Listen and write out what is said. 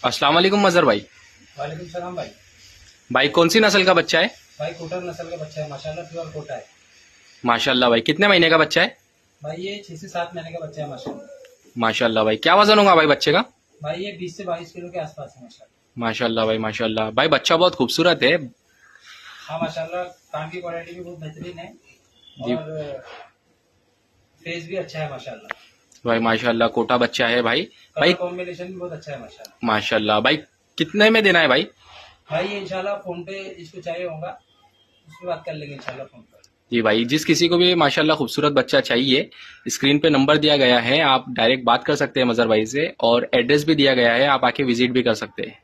अस्सलाम वालेकुम मजहर भाई। वालेकुम सलाम भाई। भाई कौन सी नस्ल का बच्चा है? भाई कोटर नस्ल का बच्चा है माशाल्लाह, प्योर कोटा है। माशाल्लाह भाई, कितने महीने का बच्चा है? भाई ये 6 से 7 महीने का बच्चा है माशाल्लाह। माशाल्लाह भाई, क्या वजन होगा भाई बच्चे का? भाई ये 20 से 22 किलो के आसपास है माशाल्लाह। माशाल्लाह भाई, माशाल्लाह भाई, बच्चा बहुत खूबसूरत है। हाँ माशाल्लाह, कान की क्वालिटी भी बहुत बेहतरीन है जी और फेस भी अच्छा है माशाल्लाह। भाई, माशाल्लाह कोटा बच्चा है भाई। कलर भाई कॉम्बिनेशन भी बहुत अच्छा है माशाल्लाह। माशाल्लाह भाई, कितने में देना है भाई? भाई ये इंशाल्लाह फोन पे जिसको चाहिए होगा उससे बात कर लेंगे इंशाल्लाह फोन पर। जी भाई, जिस किसी को भी माशाल्लाह खूबसूरत बच्चा चाहिए, स्क्रीन पे नंबर दिया गया है, आप डायरेक्ट बात कर सकते हैं मजहर भाई से, और एड्रेस भी दिया गया है, आप आके विजिट भी कर सकते हैं।